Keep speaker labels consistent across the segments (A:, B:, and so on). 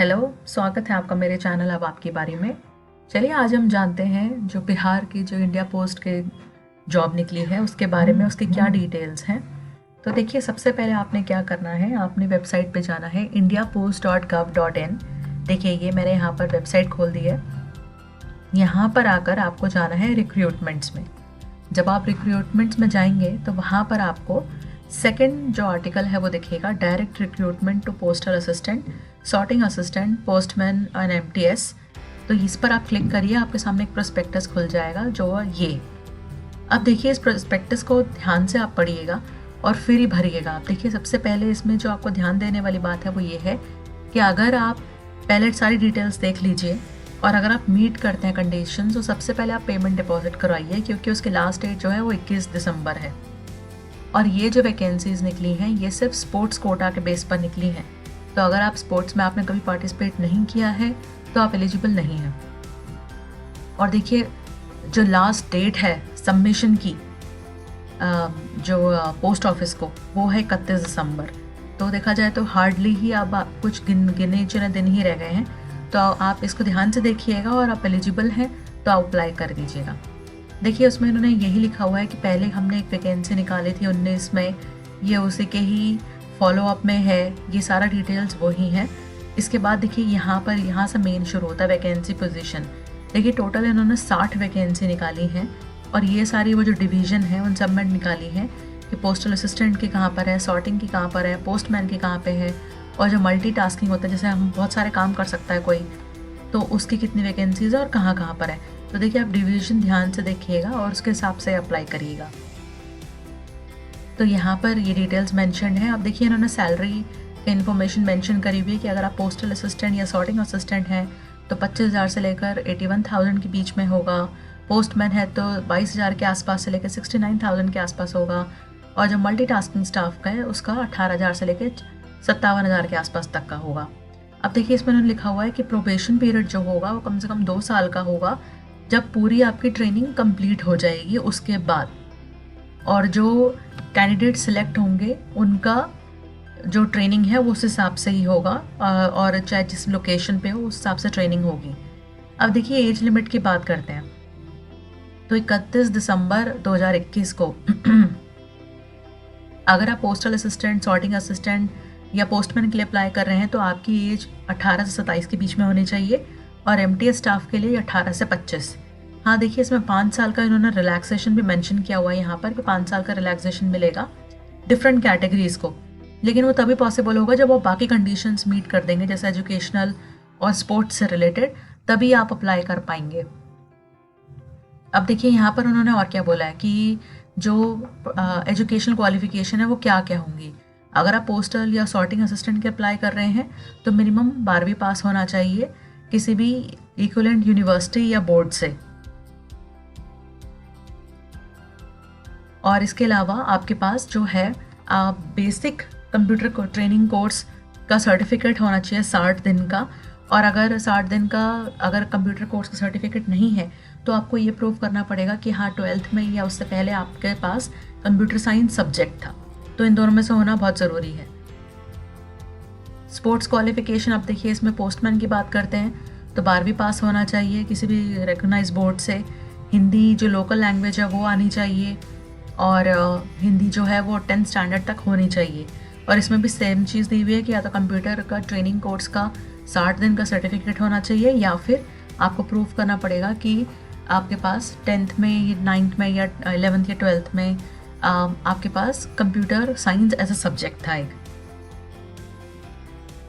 A: Hello, स्वागत है आपका मेरे चैनल अब आपकी बारी में। चलिए आज हम जानते हैं जो बिहार की जो इंडिया पोस्ट के जॉब निकली है उसके बारे में, उसकी क्या डिटेल्स हैं। तो देखिए, सबसे पहले आपने क्या करना है, आपने वेबसाइट पे जाना है indiapost.gov.in। देखिए, ये मैंने यहाँ पर वेबसाइट खोल दी है। यहाँ पर आकर आपको जाना है रिक्रूटमेंट्स में। जब आप रिक्रूटमेंट्स में जाएंगे तो वहाँ पर आपको सेकंड जो आर्टिकल है वो दिखेगा, direct recruitment to postal assistant, sorting assistant, postman and MTS. तो इस पर आप क्लिक करिए, आपके सामने एक प्रोस्पेक्टस खुल जाएगा जो ये। अब देखिए, इस प्रोस्पेक्टस को ध्यान से आप पढ़िएगा और फिर ही भरिएगा। आप देखिए, सबसे पहले इसमें जो आपको ध्यान देने वाली बात है वो ये है कि अगर आप पहले सारी डिटेल्स देख लीजिए और अगर आप मीट करते हैं कंडीशन, तो सबसे पहले आप पेमेंट डिपॉजिट करवाइए, क्योंकि उसकी लास्ट डेट जो है वो 21 दिसंबर है। और ये जो वैकेंसीज निकली हैं ये सिर्फ स्पोर्ट्स कोटा के बेस पर निकली हैं। तो अगर आप स्पोर्ट्स में आपने कभी पार्टिसिपेट नहीं किया है तो आप एलिजिबल नहीं हैं। और देखिए, जो लास्ट डेट है सबमिशन की जो पोस्ट ऑफिस को, वो है 31 दिसंबर। तो देखा जाए तो हार्डली ही अब कुछ गिने चुने दिन ही रह गए हैं। तो आप इसको ध्यान से देखिएगा और आप एलिजिबल हैं तो आप अप्लाई कर दीजिएगा। देखिए, उसमें इन्होंने यही लिखा हुआ है कि पहले हमने एक वैकेंसी निकाली थी 19 में, ये उसी के ही फॉलोअप में है, ये सारा डिटेल्स वही हैं। इसके बाद देखिए, यहाँ से मेन शुरू होता है वैकेंसी पोजीशन। देखिए, टोटल इन्होंने 60 वैकेंसी निकाली हैं और ये सारी वो जो डिवीज़न है उन सब में निकाली है कि पोस्टल असिस्टेंट की कहाँ पर है, सॉर्टिंग की कहाँ पर है, पोस्टमैन की कहाँ पे है, और जो मल्टीटास्किंग होता है, जैसे हम बहुत सारे काम कर सकता है कोई, तो उसकी कितनी वैकेंसीज है और कहाँ कहाँ पर है। तो देखिए, आप डिवीज़न ध्यान से देखिएगा और उसके हिसाब से अप्लाई करिएगा। तो यहाँ पर ये डिटेल्स मेंशन है। अब देखिए, इन्होंने सैलरी इन्फॉर्मेशन मेंशन करी हुई है कि अगर आप पोस्टल असिस्टेंट या सॉर्टिंग असिस्टेंट हैं तो 25,000 से लेकर 81,000 के बीच में होगा। पोस्टमैन है तो 22,000 के आसपास से लेकर 69,000 के आसपास होगा। और जो मल्टीटास्किंग स्टाफ का है उसका 18,000 से लेकर 57,000 के आसपास तक का होगा। अब देखिए, इसमें उन्होंने लिखा हुआ है कि प्रोबेशन पीरियड जो होगा वो कम से कम 2 साल का होगा, जब पूरी आपकी ट्रेनिंग कंप्लीट हो जाएगी उसके बाद। और जो कैंडिडेट सिलेक्ट होंगे उनका जो ट्रेनिंग है वो उस हिसाब से ही होगा, और चाहे जिस लोकेशन पे हो उस हिसाब से ट्रेनिंग होगी। अब देखिए, एज लिमिट की बात करते हैं। तो 31 दिसंबर 2021 को अगर आप पोस्टल असिस्टेंट, सॉर्टिंग असिस्टेंट या पोस्टमैन के लिए अप्लाई कर रहे हैं तो आपकी एज 18 से 27 के बीच में होनी चाहिए, और एमटीएस स्टाफ के लिए 18 से 25। हाँ, देखिए, इसमें 5 साल का इन्होंने रिलैक्सेशन भी मेंशन किया हुआ है यहाँ पर कि 5 साल का रिलैक्सेशन मिलेगा डिफरेंट कैटेगरीज को। लेकिन वो तभी पॉसिबल होगा जब वो बाकी कंडीशंस मीट कर देंगे, जैसे एजुकेशनल और स्पोर्ट्स से रिलेटेड, तभी आप अप्लाई कर पाएंगे। अब देखिए, यहाँ पर उन्होंने और क्या बोला है कि जो एजुकेशनल क्वालिफिकेशन है वो क्या क्या होंगी। अगर आप पोस्टल या सॉर्टिंग असिस्टेंट के अप्लाई कर रहे हैं तो मिनिमम 12वीं पास होना चाहिए किसी भी इक्विवेलेंट यूनिवर्सिटी या बोर्ड से। और इसके अलावा आपके पास जो है बेसिक कंप्यूटर को ट्रेनिंग कोर्स का सर्टिफिकेट होना चाहिए 60 दिन का। और अगर 60 दिन का अगर कंप्यूटर कोर्स का सर्टिफिकेट नहीं है तो आपको ये प्रूव करना पड़ेगा कि हाँ, 12th में या उससे पहले आपके पास कंप्यूटर साइंस सब्जेक्ट था। तो इन दोनों में से होना बहुत ज़रूरी है। स्पोर्ट्स क्वालिफिकेशन, अब देखिए, इसमें पोस्टमैन की बात करते हैं तो 12वीं पास होना चाहिए किसी भी रिकग्नाइज बोर्ड से। हिंदी जो लोकल लैंग्वेज है वो आनी चाहिए, और हिंदी जो है वो 10th स्टैंडर्ड तक होनी चाहिए। और इसमें भी सेम चीज़ दी हुई है कि या तो कंप्यूटर का ट्रेनिंग कोर्स का 60 दिन का सर्टिफिकेट होना चाहिए, या फिर आपको प्रूफ करना पड़ेगा कि आपके पास 10th में, 9th में या 11th या 12th में आपके पास computer science as a subject था एक।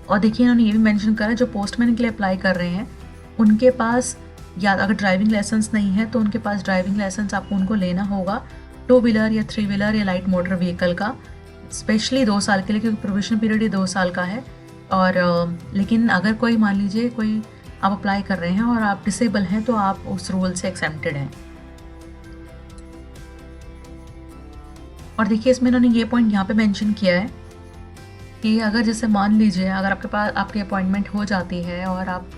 A: और देखिए, इन्होंने ये भी मेंशन करा जो पोस्टमैन के लिए अप्लाई कर रहे हैं उनके पास, या अगर ड्राइविंग लाइसेंस नहीं है तो उनके पास ड्राइविंग लाइसेंस आपको उनको लेना होगा, 2 व्हीलर या 3 व्हीलर या लाइट मोटर व्हीकल का, स्पेशली 2 साल के लिए, क्योंकि प्रोबेशन पीरियड ही 2 साल का है। और लेकिन अगर कोई, मान लीजिए कोई आप अप्लाई कर रहे हैं और आप डिसेबल हैं तो आप उस रूल से एक्सेम्प्टेड हैं। और देखिए, इसमें इन्होंने ये पॉइंट यहाँ पे मेंशन किया है कि अगर जैसे मान लीजिए अगर आपके पास आपकी अपॉइंटमेंट हो जाती है और आप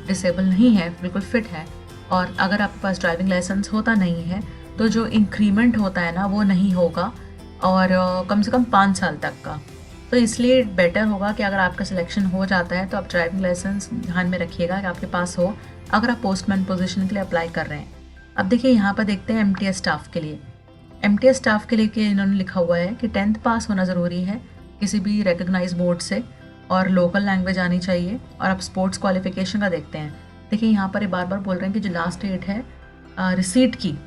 A: डिसेबल नहीं है, बिल्कुल फिट है, और अगर आपके पास ड्राइविंग लाइसेंस होता नहीं है तो जो इंक्रीमेंट होता है ना वो नहीं होगा, और कम से कम 5 साल तक का। तो तो इसलिए बेटर होगा कि अगर आपका सिलेक्शन हो जाता है तो आप ड्राइविंग लाइसेंस ध्यान में रखिएगा कि आपके पास हो, अगर आप पोस्टमैन पोजीशन के लिए अप्लाई कर रहे हैं। अब देखिए यहाँ पर देखते हैं एमटीएस स्टाफ के लिए। एमटीएस स्टाफ के लिए कि इन्होंने लिखा हुआ है कि 10th पास होना ज़रूरी है किसी भी रिकग्नाइज बोर्ड से, और लोकल लैंग्वेज आनी चाहिए। और आप स्पोर्ट्स क्वालिफिकेशन का देखते हैं। देखिए यहाँ पर ये बार बार बोल रहे हैं कि जो लास्ट डेट है रिसीट की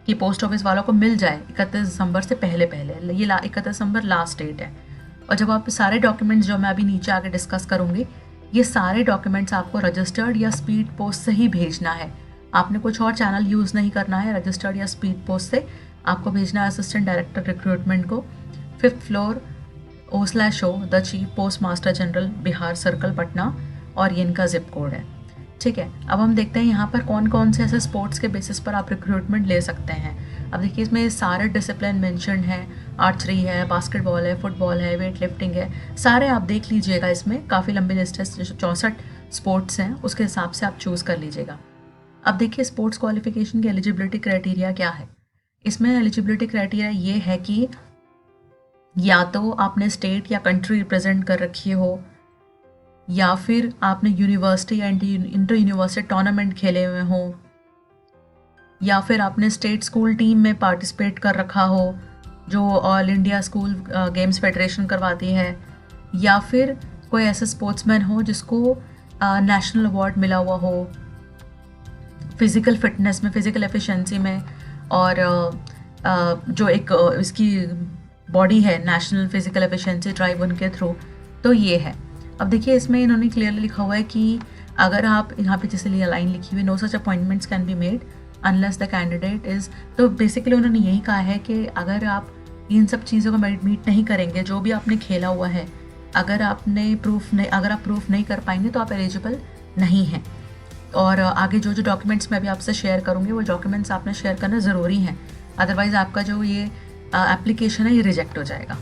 A: कि पोस्ट ऑफिस वालों को मिल जाए 31 दिसंबर से पहले पहले, ये 31 दिसंबर लास्ट डेट है। और जब आप सारे डॉक्यूमेंट्स जो मैं अभी नीचे आके डिस्कस करूँगी, ये सारे डॉक्यूमेंट्स आपको रजिस्टर्ड या स्पीड पोस्ट से ही भेजना है। आपने कुछ और चैनल यूज़ नहीं करना है। रजिस्टर्ड या स्पीड पोस्ट से आपको भेजना है असिस्टेंट डायरेक्टर रिक्रूटमेंट को, 5th floor O/O the chief post master general Bihar circle Patna, और ये इनका जिप कोड है। ठीक है, अब हम देखते हैं यहाँ पर कौन कौन से ऐसे स्पोर्ट्स के बेसिस पर आप रिक्रूटमेंट ले सकते हैं। अब देखिए इसमें सारे डिसिप्लिन मेंशन है, आर्चरी है, बास्केटबॉल है, फुटबॉल है, वेट लिफ्टिंग है, सारे आप देख लीजिएगा। इसमें काफ़ी लंबी लिस्ट है, 64 स्पोर्ट्स हैं, उसके हिसाब से आप चूज़ कर लीजिएगा। अब देखिए स्पोर्ट्स क्वालिफिकेशन की एलिजिबिलिटी क्राइटेरिया क्या है। इसमें एलिजिबिलिटी क्राइटेरिया ये है कि या तो आपने स्टेट या कंट्री रिप्रेजेंट कर रखी हो, या फिर आपने यूनिवर्सिटी या इंटर यूनिवर्सिटी टूर्नामेंट खेले हुए हो, या फिर आपने स्टेट स्कूल टीम में पार्टिसिपेट कर रखा हो जो all India school games federation करवाती है, या फिर कोई ऐसे स्पोर्ट्समैन हो जिसको नेशनल अवार्ड मिला हुआ हो फिज़िकल फिटनेस में, फिज़िकल एफिशिएंसी में, और जो एक इसकी बॉडी है नेशनल फिज़िकल एफिशिएंसी ड्राइव उनके थ्रू, तो ये है। अब देखिए इसमें इन्होंने क्लियरली लिखा हुआ है कि अगर आप यहाँ पे जैसे लिए लाइन लिखी हुई, no such appointments can be made unless the candidate is, तो बेसिकली उन्होंने यही कहा है कि अगर आप इन सब चीज़ों को मीट नहीं करेंगे, जो भी आपने खेला हुआ है, अगर आप प्रूफ नहीं कर पाएंगे तो आप एलिजिबल नहीं हैं। और आगे जो डॉक्यूमेंट्स मैं अभी आपसे शेयर करूँगी वो डॉक्यूमेंट्स आपने शेयर करना ज़रूरी हैं, अदरवाइज़ आपका जो ये एप्लीकेशन है ये रिजेक्ट हो जाएगा।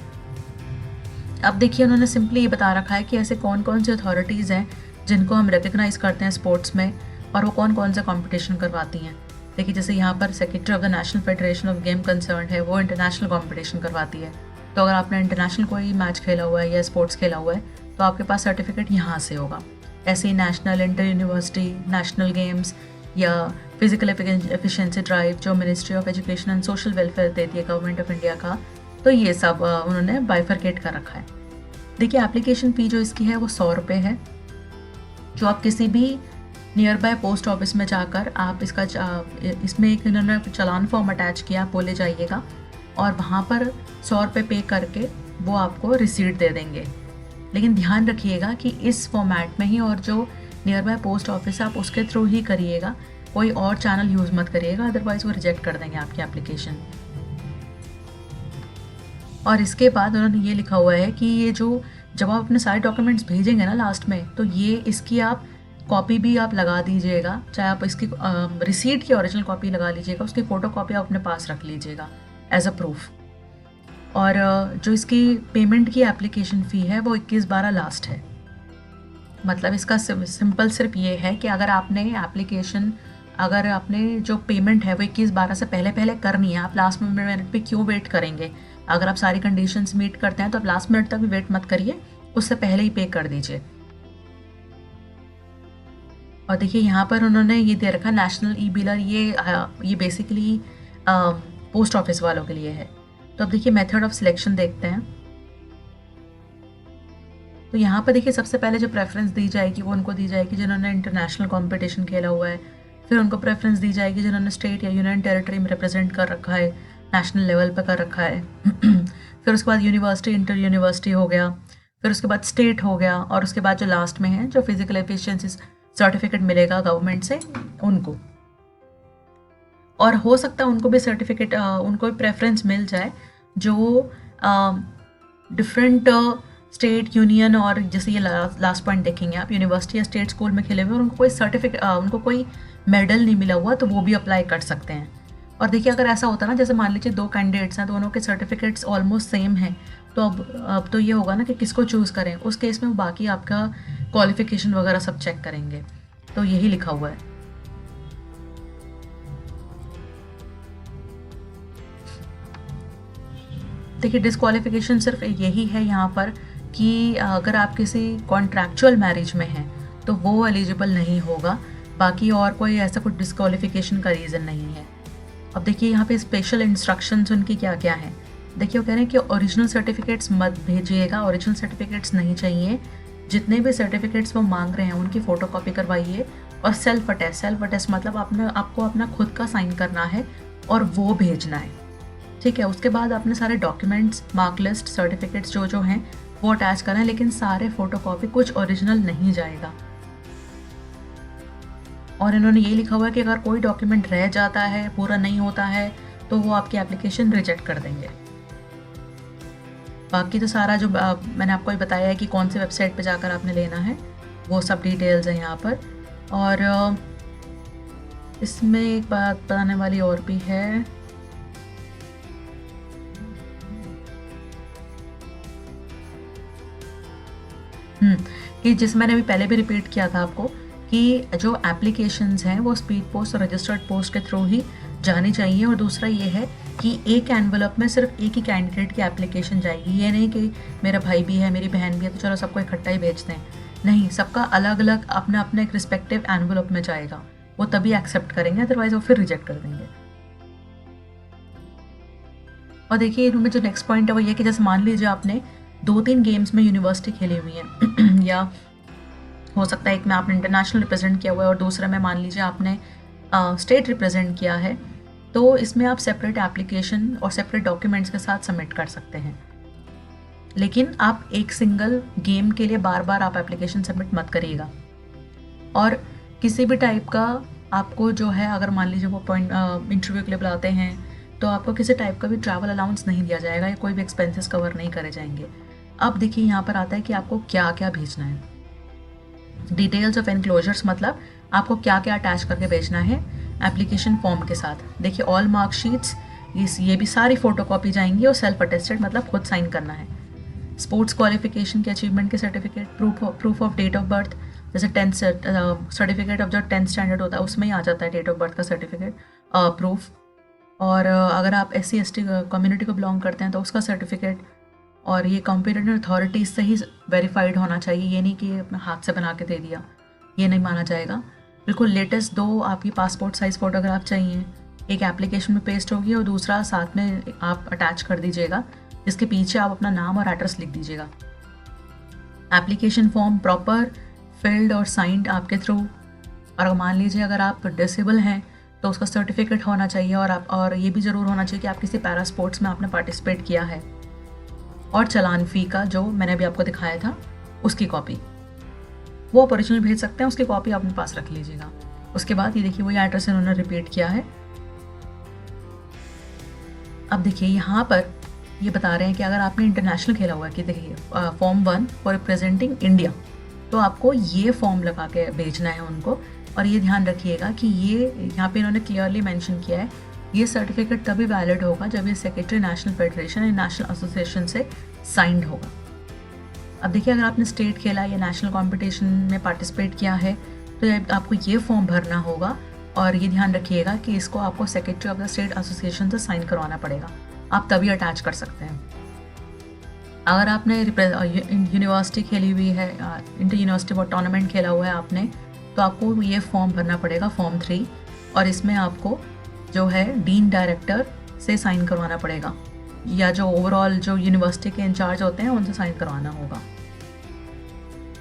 A: अब देखिए उन्होंने सिंपली ये बता रखा है कि ऐसे कौन कौन से अथॉरिटीज़ हैं जिनको हम रिकग्नाइज़ करते हैं स्पोर्ट्स में, और वो कौन कौन से कंपटीशन करवाती हैं। देखिए जैसे यहाँ पर secretary of the national federation of game concern है, वो इंटरनेशनल कंपटीशन करवाती है। तो अगर आपने इंटरनेशनल कोई मैच खेला हुआ है या स्पोर्ट्स खेला हुआ है तो आपके पास सर्टिफिकेट यहाँ से होगा। ऐसे ही national, inter university, national games या फिजिकल एफिशिएंसी ड्राइव जो ministry of education and social welfare देती है गवर्नमेंट ऑफ इंडिया का, तो ये सब उन्होंने बाइफरकेट कर रखा है। देखिए एप्लीकेशन फ़ी जो इसकी है वो 100 रुपये है, जो आप किसी भी नियर बाय पोस्ट ऑफिस में जाकर आप इसमें एक इन्होंने चालान फॉर्म अटैच किया, आप वो ले जाइएगा और वहाँ पर 100 रुपये पे करके वो आपको रिसीट दे देंगे। लेकिन ध्यान रखिएगा कि इस फॉर्मेट में ही, और जो नियर बाय पोस्ट ऑफिस है आप उसके थ्रू ही करिएगा, कोई और चैनल यूज़ मत करिएगा, अदरवाइज़ वो रिजेक्ट कर देंगे आपकी एप्लीकेशन। और इसके बाद उन्होंने ये लिखा हुआ है कि ये जब आप अपने सारे डॉक्यूमेंट्स भेजेंगे ना लास्ट में, तो ये इसकी आप कॉपी भी आप लगा दीजिएगा, चाहे आप इसकी रिसीट की ओरिजिनल कॉपी लगा लीजिएगा, उसकी फ़ोटो कॉपी आप अपने पास रख लीजिएगा एज अ प्रूफ। और जो इसकी पेमेंट की एप्लीकेशन फ़ी है वो 21/12 लास्ट है। मतलब इसका सिंपल सिर्फ ये है कि अगर आपने जो पेमेंट है वो 21/12 से पहले करनी है, आप लास्ट मिनट पे क्यों वेट करेंगे। अगर आप सारी कंडीशंस मीट करते हैं तो आप लास्ट मिनट तक भी वेट मत करिए, उससे पहले ही पे कर दीजिए। और देखिए यहाँ पर उन्होंने ये दे रखा नेशनल ई-बिलर, ये बेसिकली पोस्ट ऑफिस वालों के लिए है। तो अब देखिए मेथड ऑफ सिलेक्शन देखते हैं। तो यहाँ पर देखिए सबसे पहले जो प्रेफरेंस दी जाएगी वो उनको दी जाएगी जिन्होंने इंटरनेशनल कंपटीशन खेला हुआ है। फिर उनको प्रेफरेंस दी जाएगी जिन्होंने स्टेट या यूनियन टेरिटरी में रिप्रेजेंट कर रखा है, नेशनल लेवल पर कर रखा है। फिर उसके बाद यूनिवर्सिटी, इंटर यूनिवर्सिटी हो गया, फिर उसके बाद स्टेट हो गया, और उसके बाद जो लास्ट में है जो फिजिकल एफिशिएंसी सर्टिफिकेट मिलेगा गवर्नमेंट से उनको। और हो सकता है उनको भी सर्टिफिकेट, उनको भी प्रेफरेंस मिल जाए जो डिफरेंट स्टेट, यूनियन, और जैसे ये लास्ट पॉइंट देखेंगे आप, यूनिवर्सिटी या स्टेट स्कूल में खेले हुए और उनको कोई सर्टिफिकेट, उनको कोई मेडल नहीं मिला हुआ, तो वो भी अप्लाई कर सकते हैं। और देखिए अगर ऐसा होता ना, जैसे मान लीजिए 2 कैंडिडेट्स हैं, दोनों के सर्टिफिकेट्स ऑलमोस्ट सेम हैं, तो अब तो ये होगा ना कि किसको चूज़ करें। उस केस में बाकी आपका क्वालिफिकेशन वगैरह सब चेक करेंगे। तो यही लिखा हुआ है। देखिए डिस्क्वालिफिकेशन सिर्फ यही है यहाँ पर कि अगर आप किसी कॉन्ट्रैक्चुअल मैरिज में हैं तो वो एलिजिबल नहीं होगा, बाकी और कोई ऐसा कुछ डिस्क्वालिफिकेशन का रीज़न नहीं है। अब देखिए यहाँ पे स्पेशल इंस्ट्रक्शंस उनकी क्या क्या हैं। देखिए वो कह रहे हैं कि ओरिजिनल सर्टिफिकेट्स मत भेजिएगा, ओरिजिनल सर्टिफिकेट्स नहीं चाहिए। जितने भी सर्टिफिकेट्स वो मांग रहे हैं उनकी फ़ोटोकॉपी करवाइए और सेल्फ अटेस्ट मतलब आपको अपना खुद का साइन करना है और वो भेजना है, ठीक है। उसके बाद अपने सारे डॉक्यूमेंट्स, मार्क लिस्ट, सर्टिफिकेट्स जो हैं वो अटैच करना है, लेकिन सारे फ़ोटोकॉपी, कुछ ओरिजिनल नहीं जाएगा। और इन्होंने ये लिखा हुआ है कि अगर कोई डॉक्यूमेंट रह जाता है, पूरा नहीं होता है, तो वो आपकी एप्लीकेशन रिजेक्ट कर देंगे। बाकी तो सारा जो मैंने आपको ये बताया है कि कौन सी वेबसाइट पे जाकर आपने लेना है, वो सब डिटेल्स हैं यहाँ पर। और इसमें एक बात बताने वाली और भी है, कि जिस मैंने अभी पहले भी रिपीट किया था आपको कि जो एप्लीकेशंस हैं वो स्पीड पोस्ट और रजिस्टर्ड पोस्ट के थ्रू ही जानी चाहिए। और दूसरा ये है कि एक एनवलप में सिर्फ एक ही कैंडिडेट की एप्लीकेशन जाएगी। ये नहीं कि मेरा भाई भी है, मेरी बहन भी है, तो चलो सबको इकट्ठा ही भेजते हैं। नहीं, सबका अलग अलग अपना अपना एक रिस्पेक्टिव एनवलप में जाएगा, वो तभी एक्सेप्ट करेंगे, अदरवाइज वो फिर रिजेक्ट कर देंगे। और देखिए इनमें जो नेक्स्ट पॉइंट है वो ये कि जैसे मान लीजिए आपने 2-3 गेम्स में यूनिवर्सिटी खेली हुई है या हो सकता है एक में आपने इंटरनेशनल रिप्रेजेंट किया हुआ है और दूसरे में मान लीजिए आपने स्टेट रिप्रेजेंट किया है, तो इसमें आप सेपरेट एप्लीकेशन और सेपरेट डॉक्यूमेंट्स के साथ सबमिट कर सकते हैं। लेकिन आप एक सिंगल गेम के लिए बार बार आप एप्लीकेशन सबमिट मत करिएगा। और किसी भी टाइप का आपको जो है, अगर मान लीजिए वो पॉइंट इंटरव्यू के लिए बुलाते हैं तो आपको किसी टाइप का भी ट्रैवल अलाउंस नहीं दिया जाएगा या कोई भी एक्सपेंसेस कवर नहीं करे जाएंगे। अब देखिए यहाँ पर आता है कि आपको क्या क्या भेजना है। डिटेल्स ऑफ एनक्लोजर्स मतलब आपको क्या क्या अटैच करके भेजना है एप्लीकेशन फॉर्म के साथ। देखिए ऑल मार्कशीट्स, ये भी सारी फोटोकॉपी जाएंगी और सेल्फ अटेस्टेड मतलब खुद साइन करना है। स्पोर्ट्स क्वालिफिकेशन के अचीवमेंट के certificate, proof of date of birth, जैसे 10th सर्टिफिकेट ऑफ जो 10th स्टैंडर्ड होता है उसमें ही आ जाता है डेट ऑफ बर्थ का सर्टिफिकेट प्रूफ। और अगर आप SC/ST कम्युनिटी को बिलोंग करते हैं तो उसका सर्टिफिकेट। और ये कॉम्पिटेंट अथॉरिटीज़ से ही वेरीफाइड होना चाहिए, ये नहीं कि अपना हाथ से बना के दे दिया, ये नहीं माना जाएगा। बिल्कुल लेटेस्ट 2 आपकी पासपोर्ट साइज़ फ़ोटोग्राफ चाहिए, एक एप्लीकेशन में पेस्ट होगी और दूसरा साथ में आप अटैच कर दीजिएगा, जिसके पीछे आप अपना नाम और एड्रेस लिख दीजिएगा। एप्लीकेशन फॉर्म प्रॉपर फिल्ड और साइंड आपके थ्रू। और मान लीजिए अगर आप डिसेबल हैं तो उसका सर्टिफिकेट होना चाहिए, और ये भी ज़रूर होना चाहिए कि आप किसी पैरा स्पोर्ट्स में आपने पार्टिसिपेट किया है। और चलान फ़ी का जो मैंने अभी आपको दिखाया था उसकी कॉपी, वो आप ओरिजिनल भेज सकते हैं, उसकी कॉपी अपने पास रख लीजिएगा। उसके बाद ये देखिए वही एड्रेस इन्होंने रिपीट किया है। अब देखिए यहाँ पर ये बता रहे हैं कि अगर आपने इंटरनेशनल खेला हुआ है, कि देखिए फॉर्म 1 फॉर रिप्रेजेंटिंग इंडिया, तो आपको ये फॉर्म लगा के भेजना है उनको। और ये ध्यान रखिएगा कि ये यहाँ पे इन्होंने क्लियरली मेंशन किया है, ये सर्टिफिकेट तभी वैलिड होगा जब ये सेक्रेटरी नेशनल फेडरेशन या नेशनल एसोसिएशन से साइंड होगा। अब देखिए अगर आपने स्टेट खेला या नेशनल कंपटीशन में पार्टिसिपेट किया है तो आपको ये फॉर्म भरना होगा। और ये ध्यान रखिएगा कि इसको आपको secretary of the state association से साइन करवाना पड़ेगा, आप तभी अटैच कर सकते हैं। अगर आपने यूनिवर्सिटी खेली हुई है, इंटर यूनिवर्सिटी वो टूर्नामेंट खेला हुआ है आपने, तो आपको ये फॉर्म भरना पड़ेगा, फॉर्म 3। और इसमें आपको जो है डीन डायरेक्टर से साइन करवाना पड़ेगा, या जो ओवरऑल जो यूनिवर्सिटी के इंचार्ज होते हैं उनसे साइन करवाना होगा।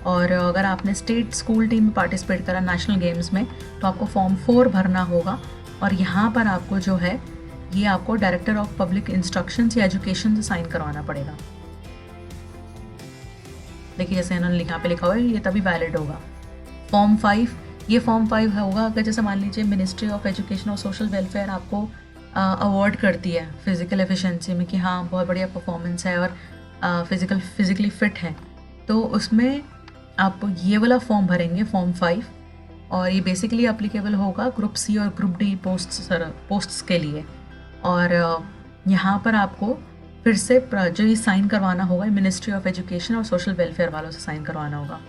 A: और अगर आपने स्टेट स्कूल टीम में पार्टिसिपेट करा नेशनल गेम्स में, तो आपको फॉर्म 4 भरना होगा। और यहाँ पर आपको जो है ये आपको डायरेक्टर ऑफ पब्लिक इंस्ट्रक्शंस या एजुकेशन से साइन करवाना पड़ेगा। देखिए जैसे इन्होंने यहाँ पे लिखा हुआ है, ये तभी वैलिड होगा। फॉर्म 5, ये फॉर्म 5 होगा अगर जैसे मान लीजिए मिनिस्ट्री ऑफ एजुकेशन और सोशल वेलफेयर आपको अवार्ड करती है फिज़िकल एफिशिएंसी में कि हाँ बहुत बढ़िया परफॉर्मेंस है और फिज़िकली फ़िट है, तो उसमें आप ये वाला फॉर्म भरेंगे, फॉर्म 5। और ये बेसिकली एप्लीकेबल होगा ग्रुप C और ग्रुप D पोस्ट्स के लिए। और यहाँ पर आपको फिर से जो ये साइन करवाना होगा मिनिस्ट्री ऑफ एजुकेशन और सोशल वेलफेयर वालों से साइन करवाना होगा।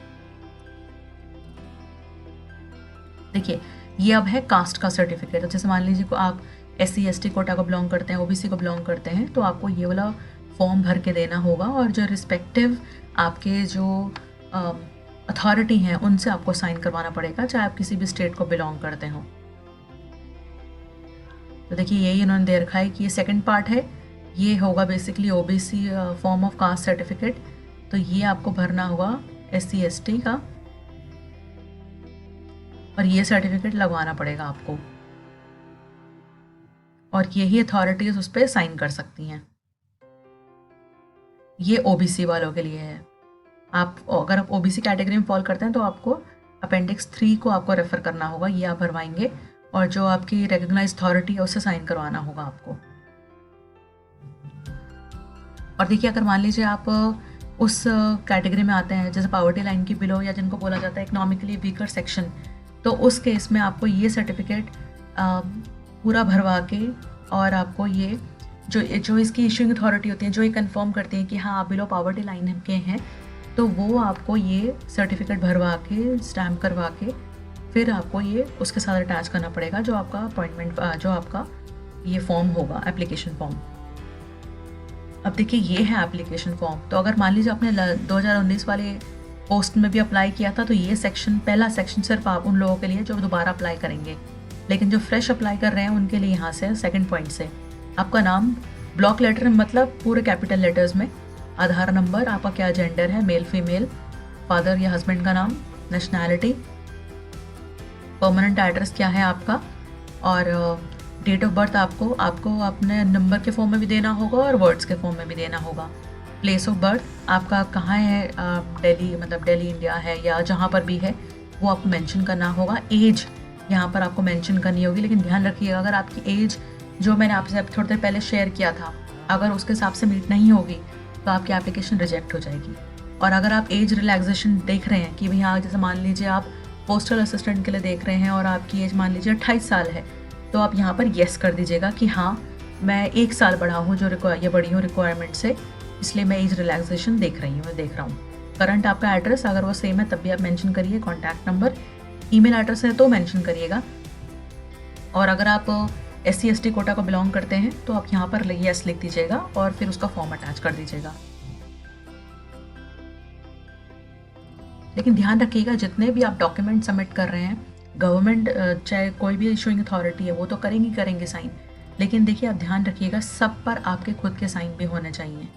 A: देखिए ये अब है कास्ट का सर्टिफिकेट। जैसे मान लीजिए आप SC/ST कोटा को बिलोंग करते हैं, OBC को बिलोंग करते हैं, तो आपको ये वाला फॉर्म भर के देना होगा और जो रिस्पेक्टिव आपके जो अथॉरिटी हैं उनसे आपको साइन करवाना पड़ेगा, चाहे आप किसी भी स्टेट को बिलोंग करते हो। तो देखिए यही इन्होंने दे रखा है कि ये सेकंड पार्ट है, ये होगा basically OBC form of caste certificate. तो ये आपको भरना होगा SC/ST का और ये सर्टिफिकेट लगवाना पड़ेगा आपको, और यही अथॉरिटीज़ उस पर साइन कर सकती हैं। ये ओबीसी वालों के लिए है। आप अगर आप ओबीसी कैटेगरी में फॉल करते हैं तो आपको अपेंडिक्स 3 को आपको रेफ़र करना होगा, ये आप भरवाएंगे, और जो आपकी रिकग्नाइज अथॉरिटी है उससे साइन करवाना होगा आपको। और देखिए अगर मान लीजिए आप उस कैटेगरी में आते हैं जैसे पॉवर्टी लाइन की बिलो, या जिनको बोला जाता है इकोनॉमिकली वीकर सेक्शन, तो उस केस में आपको ये सर्टिफिकेट पूरा भरवा के, और आपको ये जो इसकी इशूइंग अथॉरिटी होती है, जो ये कंफर्म करती है कि हाँ आप बिलो पॉवर्टी लाइन के हैं, तो वो आपको ये सर्टिफिकेट भरवा के स्टैम्प करवा के फिर आपको ये उसके साथ अटैच करना पड़ेगा, जो आपका अपॉइंटमेंट जो आपका ये फॉर्म होगा, एप्लीकेशन फॉर्म। अब देखिए ये है एप्लीकेशन फॉर्म। तो अगर मान लीजिए आपने 2019 वाले पोस्ट में भी अप्लाई किया था, तो ये सेक्शन, पहला सेक्शन सिर्फ आप उन लोगों के लिए जो दोबारा अप्लाई करेंगे, लेकिन जो फ्रेश अप्लाई कर रहे हैं उनके लिए यहाँ से सेकंड पॉइंट से आपका नाम ब्लॉक लेटर में, मतलब पूरे कैपिटल लेटर्स में, आधार नंबर, आपका क्या जेंडर है, मेल फीमेल, फादर या हस्बैंड का नाम, नेशनैलिटी, परमानेंट एड्रेस क्या है आपका, और डेट ऑफ बर्थ आपको अपने नंबर के फॉर्म में भी देना होगा और वर्ड्स के फॉर्म में भी देना होगा। प्लेस ऑफ बर्थ आपका कहाँ है, दिल्ली, मतलब दिल्ली इंडिया है या जहाँ पर भी है वो आपको मेंशन करना होगा। एज यहाँ पर आपको मेंशन करनी होगी, लेकिन ध्यान रखिएगा अगर आपकी एज जो मैंने आपसे थोड़ी देर पहले शेयर किया था, अगर उसके हिसाब से मीट नहीं होगी तो आपकी एप्लीकेशन रिजेक्ट हो जाएगी। और अगर आप एज रिलैक्सेशन देख रहे हैं कि भाई हाँ, जैसे मान लीजिए आप पोस्टल असिस्टेंट के लिए देख रहे हैं और आपकी एज मान लीजिए 28 साल है, तो आप यहाँ पर येस कर दीजिएगा कि हाँ मैं 1 साल बढ़ा हूँ, जो ये बड़ी हूँ रिक्वायरमेंट से, इसलिए मैं एज रिलैक्सेशन देख रहा हूँ। करंट आपका एड्रेस अगर वो सेम है तब भी आप मेंशन करिए, कॉन्टैक्ट नंबर, ईमेल एड्रेस है तो मेंशन करिएगा। और अगर आप SC/ST कोटा को बिलोंग करते हैं तो आप यहाँ पर येस लिख दीजिएगा और फिर उसका फॉर्म अटैच कर दीजिएगा। लेकिन ध्यान रखिएगा जितने भी आप डॉक्यूमेंट सबमिट कर रहे हैं, गवर्नमेंट चाहे कोई भी इशूइंग अथॉरिटी है वो तो करेंगे साइन, लेकिन देखिए आप ध्यान रखिएगा सब पर आपके खुद के साइन भी होने चाहिए।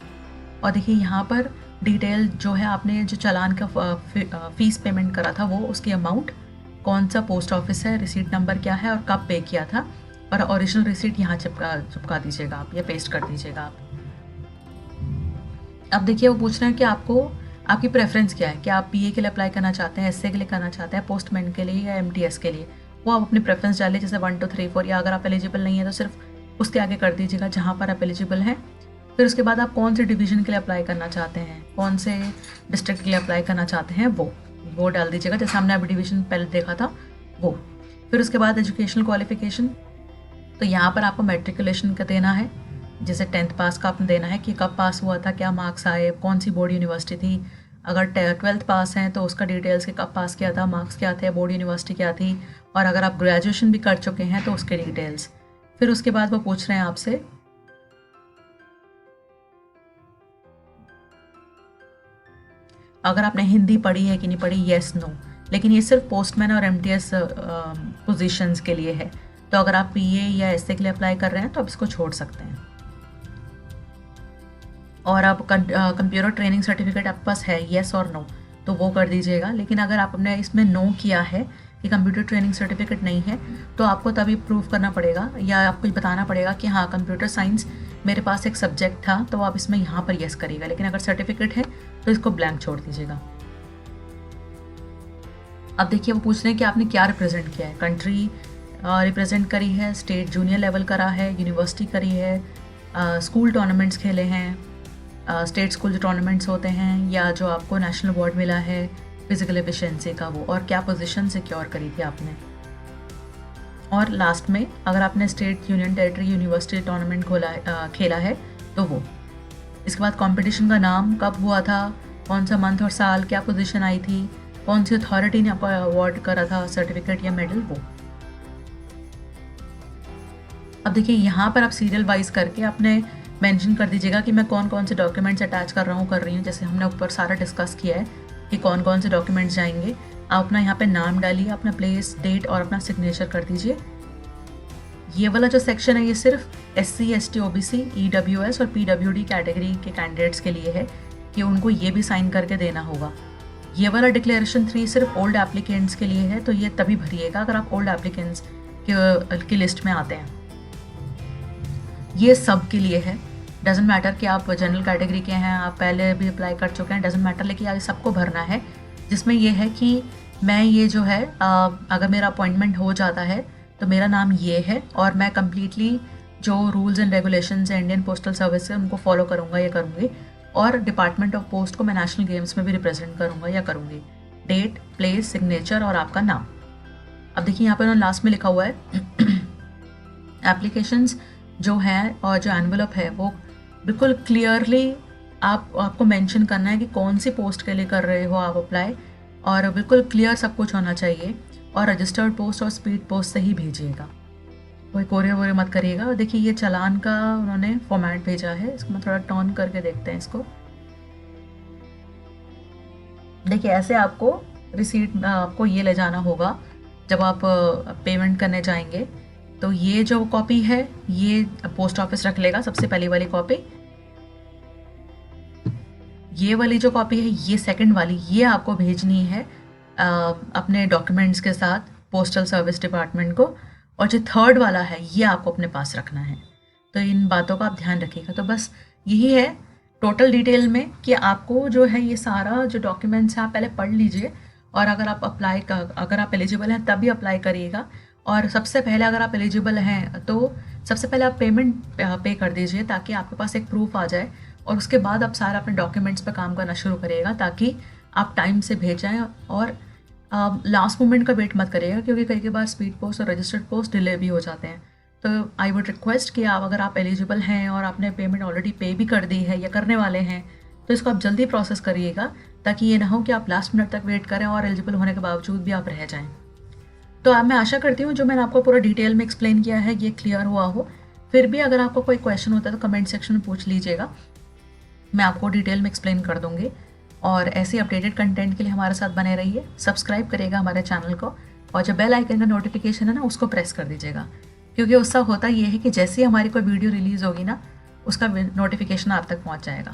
A: और देखिए यहाँ पर डिटेल जो है, आपने जो चालान का फीस पेमेंट करा था वो उसकी अमाउंट, कौन सा पोस्ट ऑफिस है, रिसीट नंबर क्या है और कब पे किया था, और ओरिजिनल रिसीट यहाँ चिपका दीजिएगा आप, ये पेस्ट कर दीजिएगा आप। अब देखिए वो पूछ रहे हैं कि आपकी प्रेफरेंस क्या है, क्या आप PA के लिए अप्लाई करना चाहते हैं, SA के लिए करना चाहते हैं, पोस्टमैन के लिए या MTS के लिए। वो आप अपनी प्रेफरेंस डालिए, जैसे 1 2 3 4, या अगर आप एलिजिबल नहीं है तो सिर्फ उसके आगे कर दीजिएगा जहाँ पर आप एलिजिबल हैं। फिर उसके बाद आप कौन से डिवीज़न के लिए अप्लाई करना चाहते हैं, कौन से डिस्ट्रिक्ट के लिए अप्लाई करना चाहते हैं वो डाल दीजिएगा, जैसे हमने अभी डिवीज़न पहले देखा था वो। फिर उसके बाद एजुकेशनल क्वालिफिकेशन, तो यहाँ पर आपको मैट्रिकुलेशन का देना है, जैसे 10th पास का आपने देना है कि कब पास हुआ था, क्या मार्क्स आए, कौन सी बोर्ड यूनिवर्सिटी थी। अगर 12th पास हैं तो उसका डिटेल्स कि कब पास किया था, मार्क्स क्या थे, बोर्ड यूनिवर्सिटी क्या थी, और अगर आप ग्रेजुएशन भी कर चुके हैं तो उसके डिटेल्स। फिर उसके बाद वो पूछ रहे हैं आपसे अगर आपने हिंदी पढ़ी है कि नहीं पढ़ी, येस नो। लेकिन ये सिर्फ पोस्टमैन और MTS पोजीशंस के लिए है, तो अगर आप PA या SA के लिए अप्लाई कर रहे हैं तो आप इसको छोड़ सकते हैं। और आप कंप्यूटर ट्रेनिंग सर्टिफिकेट आपके पास है, येस और नो, तो वो कर दीजिएगा। लेकिन अगर आपने इसमें नो किया है कि कंप्यूटर ट्रेनिंग सर्टिफिकेट नहीं है, तो आपको तभी प्रूव करना पड़ेगा या आपको बताना पड़ेगा कि हाँ कंप्यूटर साइंस मेरे पास एक सब्जेक्ट था, तो आप इसमें यहाँ पर येस करिएगा। लेकिन अगर सर्टिफिकेट है तो इसको ब्लैंक छोड़ दीजिएगा। अब देखिए वो पूछ रहे हैं कि आपने क्या रिप्रेजेंट किया है, कंट्री रिप्रेजेंट करी है, स्टेट जूनियर लेवल करा है, यूनिवर्सिटी करी है, स्कूल टूर्नामेंट्स खेले हैं, स्टेट स्कूल जो टूर्नामेंट्स होते हैं, या जो आपको नेशनल अवार्ड मिला है फिजिकल एफिशिएंसी का वो, और क्या पोजीशन सिक्योर करी थी आपने। और लास्ट में अगर आपने state, union territory, university tournament खेला है तो वो। इसके बाद कंपटीशन का नाम, कब हुआ था, कौन सा मंथ और साल, क्या पोजीशन आई थी, कौन सी अथॉरिटी ने आपको अवार्ड करा था सर्टिफिकेट या मेडल, वो। अब देखिए यहाँ पर आप सीरियल वाइज करके अपने मेंशन कर दीजिएगा कि मैं कौन कौन से डॉक्यूमेंट्स अटैच कर रही हूँ। जैसे हमने ऊपर सारा डिस्कस किया है कि कौन कौन से डॉक्यूमेंट्स जाएंगे। आप अपना यहाँ पे नाम डालिए, अपना प्लेस, डेट और अपना सिग्नेचर कर दीजिए। ये वाला जो सेक्शन है ये सिर्फ SC, ST, OBC, EWS और PWD कैटेगरी के कैंडिडेट्स के लिए है कि उनको ये भी साइन करके देना होगा। ये वाला डिक्लेरेशन 3 सिर्फ ओल्ड एप्लीकेंट्स के लिए है, तो ये तभी भरिएगा अगर आप ओल्ड एप्लीकेंट्स की लिस्ट में आते हैं। ये सब के लिए है, डजेंट मैटर कि आप जनरल कैटेगरी के हैं, आप पहले भी अप्लाई कर चुके हैं, डजेंट मैटर, लेकिन आगे सबको भरना है। जिसमें ये है कि मैं ये जो है अगर मेरा अपॉइंटमेंट हो जाता है तो मेरा नाम ये है और मैं कम्प्लीटली जो रूल्स एंड रेगुलेशंस है इंडियन पोस्टल सर्विस से उनको फॉलो करूँगा या करूँगी, और डिपार्टमेंट ऑफ पोस्ट को मैं नेशनल गेम्स में भी रिप्रेजेंट करूँगा या करूँगी। डेट, प्लेस, सिग्नेचर और आपका नाम। अब देखिए यहाँ पर उन्होंने लास्ट में लिखा हुआ है एप्लीकेशंस जो है और जो एनवेलप है वो बिल्कुल क्लियरली आपको मेंशन करना है कि कौन सी पोस्ट के लिए कर रहे हो आप अप्लाई, और बिल्कुल क्लियर सब कुछ होना चाहिए। और रजिस्टर्ड पोस्ट और स्पीड पोस्ट से ही भेजिएगा, कोई कोरियर वोरियर मत करिएगा। और देखिए ये चालान का उन्होंने फॉर्मेट भेजा है, इसको मैं थोड़ा टर्न करके देखते हैं इसको। देखिए ऐसे आपको रिसीट आपको ये ले जाना होगा जब आप पेमेंट करने जाएंगे। तो ये जो कॉपी है ये पोस्ट ऑफिस रख लेगा, सबसे पहली वाली कॉपी। ये वाली जो कॉपी है ये सेकंड वाली, ये आपको भेजनी है अपने डॉक्यूमेंट्स के साथ पोस्टल सर्विस डिपार्टमेंट को। और जो थर्ड वाला है ये आपको अपने पास रखना है। तो इन बातों का आप ध्यान रखिएगा। तो बस यही है टोटल डिटेल में कि आपको जो है ये सारा जो डॉक्यूमेंट्स है आप पहले पढ़ लीजिए, और अगर आप एलिजिबल हैं तभी अप्लाई करिएगा। और सबसे पहले अगर आप एलिजिबल हैं तो सबसे पहले आप पेमेंट पे कर दीजिए ताकि आपके पास एक प्रूफ आ जाए, और उसके बाद आप सारा अपने डॉक्यूमेंट्स पे काम करना शुरू करिएगा ताकि आप टाइम से भेज जाएँ। और लास्ट मोमेंट का वेट मत करिएगा, क्योंकि कई बार स्पीड पोस्ट और रजिस्टर्ड पोस्ट डिले भी हो जाते हैं। तो आई वुड रिक्वेस्ट कि अगर आप एलिजिबल हैं और आपने पेमेंट ऑलरेडी पे भी कर दी है या करने वाले हैं तो इसको आप जल्दी प्रोसेस करिएगा, ताकि ये ना हो कि आप लास्ट मिनट तक वेट करें और एलिजिबल होने के बावजूद भी आप रह जाएं। तो अब मैं आशा करती हूँ जो मैंने आपको पूरा डिटेल में एक्सप्लेन किया है ये क्लियर हुआ हो। फिर भी अगर आपको कोई क्वेश्चन होता है तो कमेंट सेक्शन में पूछ लीजिएगा, मैं आपको डिटेल में एक्सप्लेन कर दूँगी। और ऐसे अपडेटेड कंटेंट के लिए हमारे साथ बने रहिए, सब्सक्राइब करिएगा हमारे चैनल को, और जो बेल आइकन का नोटिफिकेशन है ना उसको प्रेस कर दीजिएगा, क्योंकि उससे होता ये है कि जैसे ही हमारी कोई वीडियो रिलीज़ होगी ना उसका नोटिफिकेशन आप तक पहुंच जाएगा।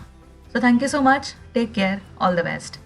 A: So thank you so much, take care, all the best.